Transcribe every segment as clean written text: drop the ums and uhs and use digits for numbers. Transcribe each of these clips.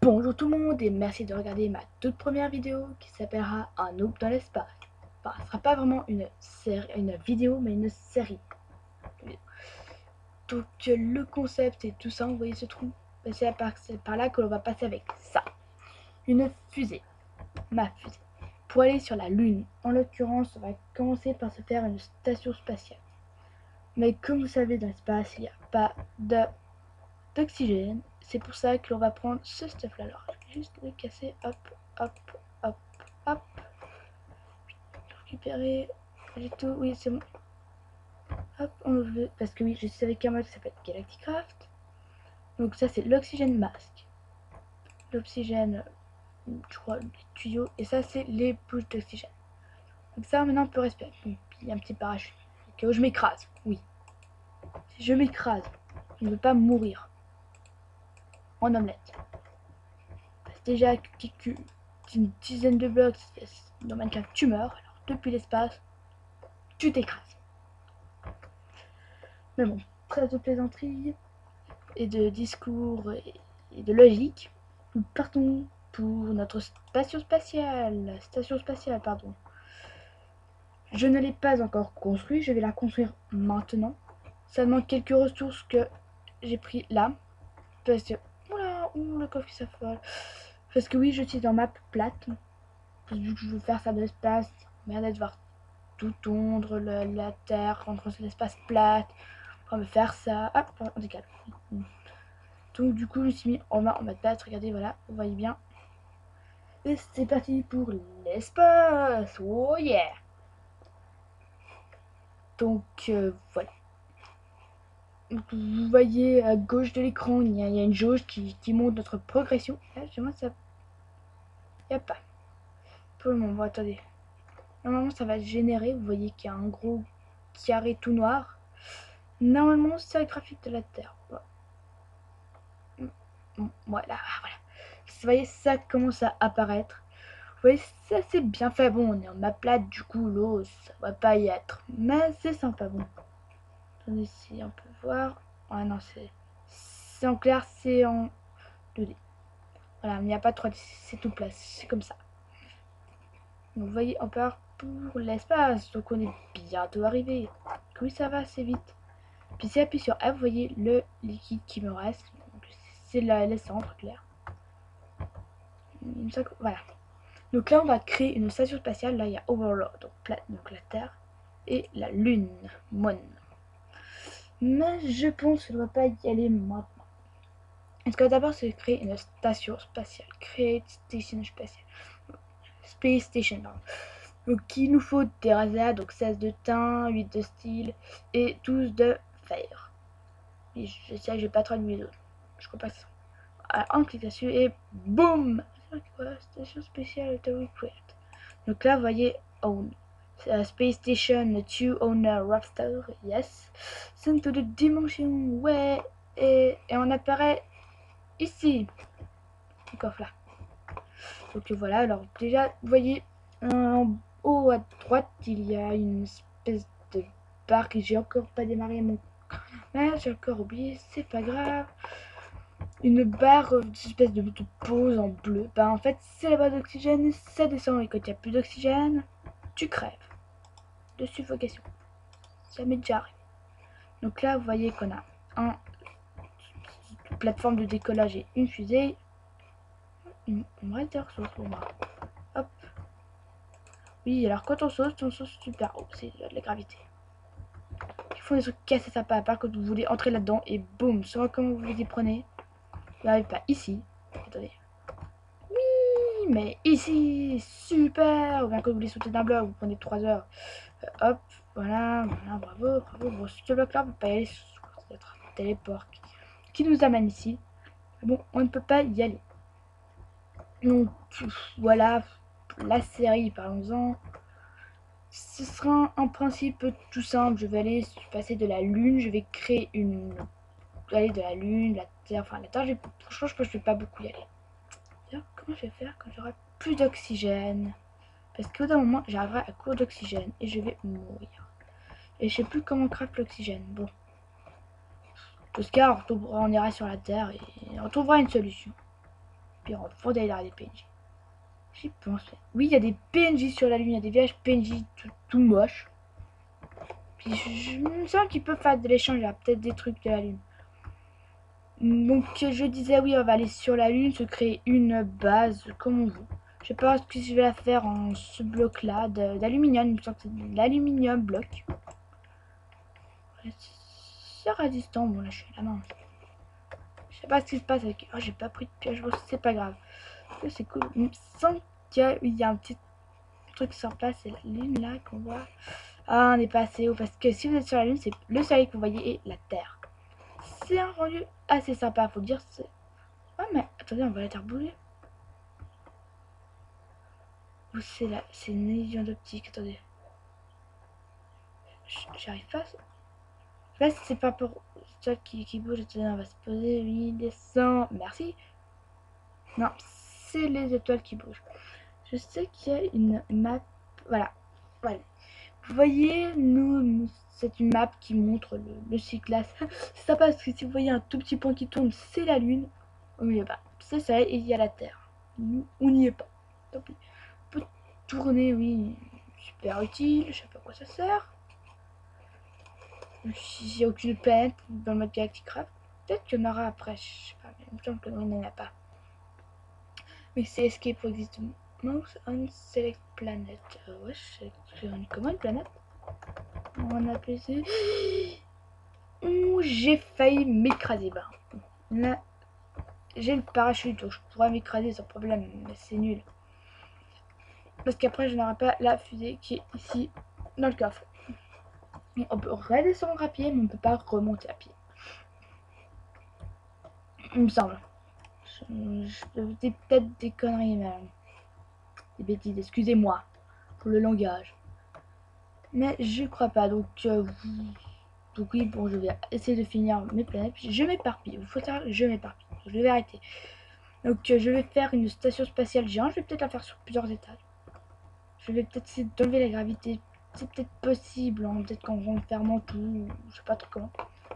Bonjour tout le monde et merci de regarder ma toute première vidéo qui s'appellera Un noob dans l'espace. Enfin, ce ne sera pas vraiment une vidéo mais une série. Donc le concept et tout ça, vous voyez ce trou, c'est par là que l'on va passer avec ça. Une fusée, ma fusée, pour aller sur la Lune. En l'occurrence, on va commencer par se faire une station spatiale. Mais comme vous savez, dans l'espace, il n'y a pas d'oxygène. C'est pour ça que l'on va prendre ce stuff là. Alors, je vais juste le casser. Hop, hop, hop, hop. Récupérer. Pas du tout. Oui, c'est bon. Hop, on veut. Parce que oui, je suis avec un mode qui s'appelle Galacticraft. Donc, ça, c'est l'oxygène masque. L'oxygène, je crois, les tuyaux. Et ça, c'est les bouches d'oxygène. Donc, ça, maintenant, on peut respirer. Puis, il y a un petit parachute. Au cas où je m'écrase. Oui. Si je m'écrase, je ne veux pas mourir en omelette. C'est déjà une dizaine de blocs dans Minecraft, tu meurs. Alors depuis l'espace, tu t'écrases. Mais bon, trêve de plaisanterie et de discours et de logique. Nous partons pour notre station spatiale. Je ne l'ai pas encore construit, je vais la construire maintenant. Ça demande quelques ressources que j'ai pris là. Parce que... Oula, le coffre qui s'affole. Parce que oui, je suis dans map plate. Vu que je veux faire ça de l'espace, merde de devoir tout tondre, la terre, rentrer sur l'espace plate. On va faire ça. Hop, on décale. Donc du coup, je me suis mis en mode plate. Regardez, voilà, vous voyez bien. Et c'est parti pour l'espace. Oh yeah. Donc voilà. Donc, vous voyez à gauche de l'écran, il y a une jauge qui montre notre progression. Là, chez moi, ça... Il n'y a pas. Pour le moment, bon, attendez. Normalement, ça va générer. Vous voyez qu'il y a un gros carré tout noir. Normalement, c'est le graphique de la Terre. Voilà. Vous voyez, ça commence à apparaître. Vous voyez, ça c'est bien fait. Bon, on est en map plate, du coup, l'eau, ça va pas y être. Mais c'est sympa, bon. Attendez, si on peut voir. Ah non, c'est en clair, c'est en 2D. Voilà, il n'y a pas de 3D, c'est tout plat, c'est comme ça. Donc, vous voyez, on part pour l'espace. Donc, on est bientôt arrivé. Oui, ça va assez vite. Puis si j'appuie sur F, vous voyez le liquide qui me reste. C'est l'essence, clair. Voilà. Donc là, on va créer une station spatiale. Là, il y a Overlord, donc la Terre, et la Lune, Moon. Mais je pense que je ne dois pas y aller maintenant. Est-ce que d'abord, c'est créer une station spatiale. Create Station Spatiale. Space Station, pardon. Donc, il nous faut des rasadas, donc 16 de tin, 8 de steel et 12 de fer. Et je vais pas traduire les autres. Je crois pas que ça. Alors, on clique dessus et boum! Station spatiale create. Donc là, vous voyez, own. Space Station 2 Owner Raptor, yes. Centre de dimension, ouais. Et on apparaît ici. Le coffre là. Donc voilà, alors déjà, vous voyez, en haut à droite, il y a une espèce de barre que j'ai encore pas démarré mon... Ah, j'ai encore oublié, c'est pas grave. Une barre, une espèce de pause en bleu. Bah en fait, c'est la barre d'oxygène, ça descend. Et quand il n'y a plus d'oxygène, tu crèves. De suffocation. Ça m'est déjà arrivé. Donc là, vous voyez qu'on a une plateforme de décollage et une fusée. Il me reste des ressources pour moi. Hop. Oui, alors quand on saute super haut. C'est de la gravité. Ils font des trucs cassés sympas à part quand vous voulez entrer là-dedans et boum. Soit comment vous les prenez. Vous n'arrivez pas ici. Attendez. Oui, mais ici, super. Ou bien quand vous voulez sauter d'un bloc, vous prenez 3 heures. Hop, voilà, bravo. Bon, ce bloc-là, on ne peut pas y aller. C'est être un téléport qui nous amène ici. Bon, on ne peut pas y aller. Donc, voilà, la série, parlons-en. Ce sera un principe tout simple. Je vais aller passer de la Lune. Je vais créer une... Aller de la Lune, la Terre. Enfin, la Terre, franchement, je pense que je ne vais pas beaucoup y aller. D'ailleurs, comment je vais faire quand j'aurai plus d'oxygène? Parce qu'au d'un moment, j'arriverai à court d'oxygène et je vais mourir. Et je sais plus comment craft l'oxygène. Bon. Dans ce cas, on ira sur la Terre et on trouvera une solution. Puis on faut d'aller des PNJ. J'y pense. Oui, il y a des PNJ sur la Lune, il y a des vieilles PNJ tout moches. Puis je me sens qu'ils peuvent faire de l'échange, il y a peut-être des trucs de la Lune. Donc je disais oui, on va aller sur la Lune, se créer une base comme on veut. Je sais pas ce que je vais la faire en ce bloc là d'aluminium, il me semble que c'est de l'aluminium bloc. C'est résistant, bon là je suis la main. Je sais pas ce qui se passe avec. Oh, j'ai pas pris de pioche, bon, c'est pas grave. C'est cool. Il me semble qu'il y a un petit truc sur place, c'est la Lune là qu'on voit. Ah, on n'est pas assez haut parce que si vous êtes sur la Lune, c'est le soleil que vous voyez et la Terre. C'est un rendu assez sympa, faut dire. Ah, mais attendez, on va la faire bouger. Où c'est là? C'est une illusion d'optique, attendez. J'arrive pas. Là, c'est pas pour ça qui bouge. Attendez, on va se poser. Oui, descend. Merci. Non, c'est les étoiles qui bougent. Je sais qu'il y a une map. Voilà. Voilà. Vous voyez, c'est une map qui montre le cycle. C'est sympa parce que si vous voyez un tout petit point qui tourne, c'est la Lune. Au milieu, bah, c'est ça, et il y a la Terre. Nous, on n'y est pas. Tant pis. On peut tourner, oui. Super utile, je sais pas à quoi ça sert. Il n'y a aucune planète dans le mode Galactic Craft. Peut-être qu'il y en aura après, je sais pas, mais il me semble que non, il n'y en a pas. Mais c'est Escape for Existence on Select Planet. Ouais, c'est comment une planète? On a appelé ça. J'ai failli m'écraser. Bah, là, j'ai le parachute, donc je pourrais m'écraser sans problème, mais c'est nul. Parce qu'après, je n'aurai pas la fusée qui est ici, dans le coffre. On peut redescendre à pied, mais on ne peut pas remonter à pied. Il me semble. Je dis peut-être des conneries, mais des bêtises, excusez-moi pour le langage. Mais je crois pas, donc oui, bon, je vais essayer de finir mes planètes. Je m'éparpille, il faut savoir que je m'éparpille. Je vais arrêter. Donc je vais faire une station spatiale géante, je vais peut-être la faire sur plusieurs étages. Je vais peut-être essayer d'enlever la gravité. C'est peut-être possible, hein, peut-être qu'en renfermant tout, je sais pas trop comment.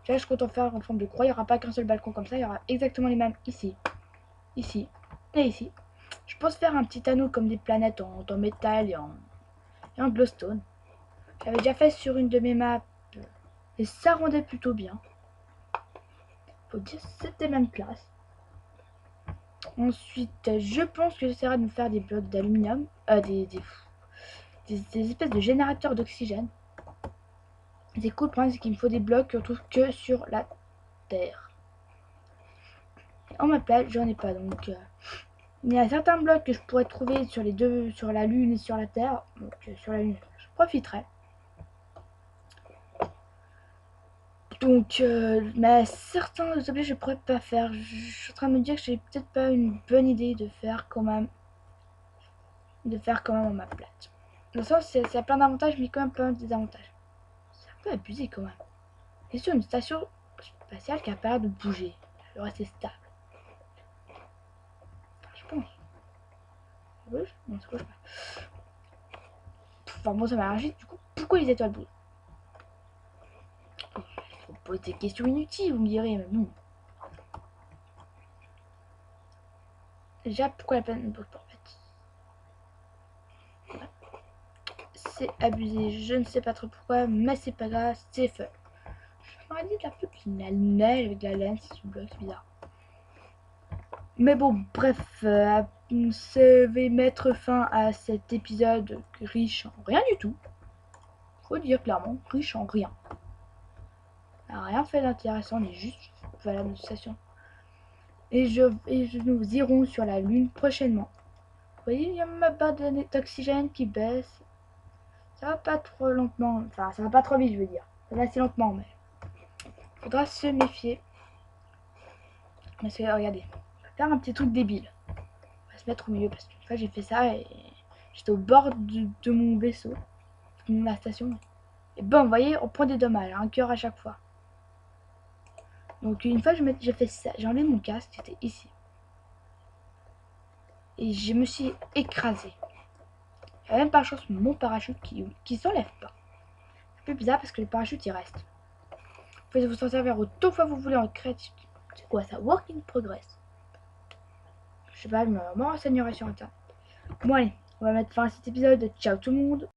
Là, je compte en faire en forme de croix, il n'y aura pas qu'un seul balcon comme ça, il y aura exactement les mêmes ici, ici et ici. Je pense faire un petit anneau comme des planètes en métal et en glowstone. J'avais déjà fait sur une de mes maps et ça rendait plutôt bien. Faut dire c'était même classe. Ensuite, je pense que j'essaierai de me faire des blocs d'aluminium, des espèces de générateurs d'oxygène. C'est cool, le problème c'est qu'il me faut des blocs qu'on trouve que sur la Terre. En ma place, j'en ai pas, donc il y a certains blocs que je pourrais trouver sur les deux, sur la Lune et sur la Terre. Donc sur la Lune, je profiterai. Donc, mais certains objets je pourrais pas faire. Je suis en train de me dire que j'ai peut-être pas une bonne idée de faire quand même, en ma plate. Dans le sens, c'est plein d'avantages, mais quand même plein de désavantages. C'est un peu abusé quand même. C'est sur une station spatiale qui a pas l'air de bouger, de rester stable. Enfin, je pense. Ça bouge? Non, ça bouge pas. Enfin bon, ça m'a énervé. Du coup, pourquoi les étoiles bougent? On pose des questions inutiles, vous me direz, mais bon. Déjà, pourquoi la planète ne bouge pas en fait? C'est abusé, je ne sais pas trop pourquoi, mais c'est pas grave, c'est fun. Je m'aurais dit un peu qu'il y a neige avec la laine, c'est bloc, c'est bizarre. Mais bon, bref, je vais mettre fin à cet épisode riche en rien du tout. Faut dire clairement, riche en rien. On n'a rien fait d'intéressant, on est juste voilà notre station. Et nous irons sur la Lune prochainement. Vous voyez, il y a ma barre d'oxygène qui baisse. Ça va pas trop lentement, enfin ça va pas trop vite, je veux dire. Ça va assez lentement, mais faudra se méfier. Parce que regardez, on va faire un petit truc débile. On va se mettre au milieu parce qu'une fois j'ai fait ça et j'étais au bord de mon vaisseau, de ma station. Et bon, vous voyez, on prend des dommages, un cœur à chaque fois. Donc une fois j'ai fait ça, j'ai enlevé mon casque, c'était ici. Et je me suis écrasé. Il y a même par chance mon parachute qui s'enlève pas. C'est un peu bizarre parce que le parachute il reste. Vous pouvez vous en servir autant que vous voulez en créativité. C'est quoi ça? Work in progress. je sais pas, je me renseignerai sur internet. Bon allez, on va mettre fin à cet épisode. Ciao tout le monde.